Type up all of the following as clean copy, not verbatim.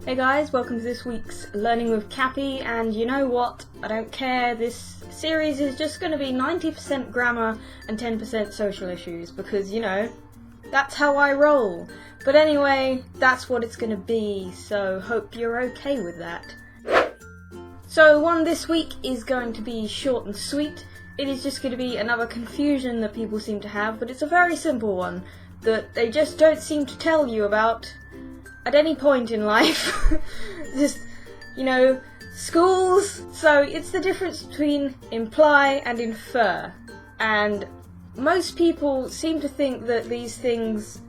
Hey guys, welcome to this week's Learning with Cappy, and you know what? I don't care, this series is just going to be 90% grammar and 10% social issues, because, you know, that's how I roll. But anyway, that's what it's going to be, so hope you're okay with that. So one this week is going to be short and sweet. It is just going to be another confusion that people seem to have, but it's a very simple one that they just don't seem to tell you about at any point in life. Just, you know, schools. So it's the difference between imply and infer. And most people seem to think that these things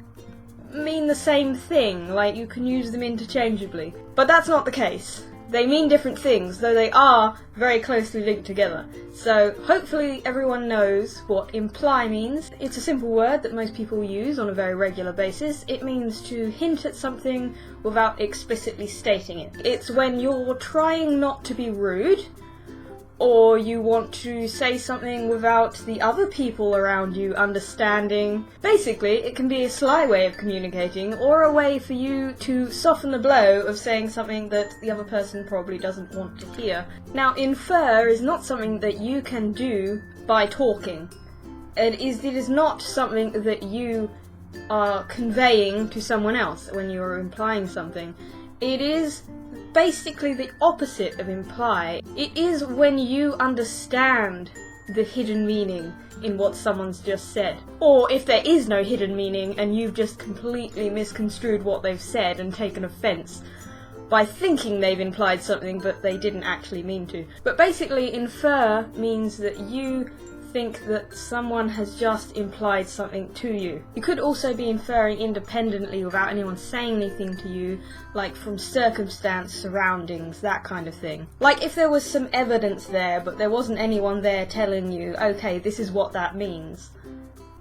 mean the same thing, like you can use them interchangeably. But that's not the case. They mean different things, though they are very closely linked together. So hopefully everyone knows what imply means. It's a simple word that most people use on a very regular basis. It means to hint at something without explicitly stating it. It's when you're trying not to be rude, or you want to say something without the other people around you understanding. Basically, it can be a sly way of communicating, or a way for you to soften the blow of saying something that the other person probably doesn't want to hear. Now, infer is not something that you can do by talking. It is not something that you are conveying to someone else when you are implying something. It is basically the opposite of imply. It is when you understand the hidden meaning in what someone's just said. Or if there is no hidden meaning and you've just completely misconstrued what they've said and taken offense by thinking they've implied something but they didn't actually mean to. But basically, infer means that you think that someone has just implied something to you. You could also be inferring independently without anyone saying anything to you, like from circumstance, surroundings, that kind of thing. Like if there was some evidence there but there wasn't anyone there telling you, okay, this is what that means.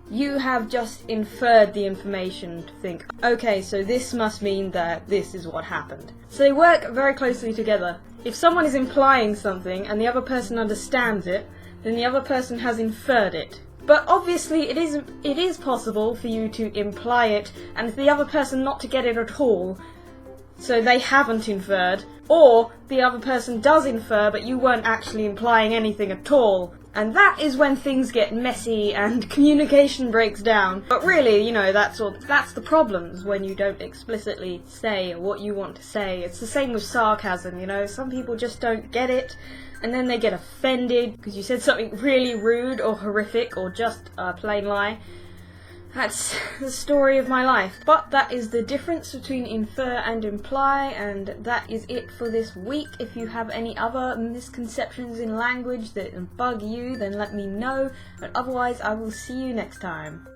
You have just inferred the information to think, okay, so this must mean that this is what happened. So they work very closely together. If someone is implying something and the other person understands it, then the other person has inferred it. But obviously it is possible for you to imply it and the other person not to get it at all, so they haven't inferred, or the other person does infer but you weren't actually implying anything at all. And that is when things get messy and communication breaks down. But really, you know, that's the problems when you don't explicitly say what you want to say. It's the same with sarcasm, you know, some people just don't get it, and then they get offended because you said something really rude or horrific or just a plain lie. That's the story of my life. But that is the difference between infer and imply, and that is it for this week. If you have any other misconceptions in language that bug you, then let me know, but otherwise I will see you next time.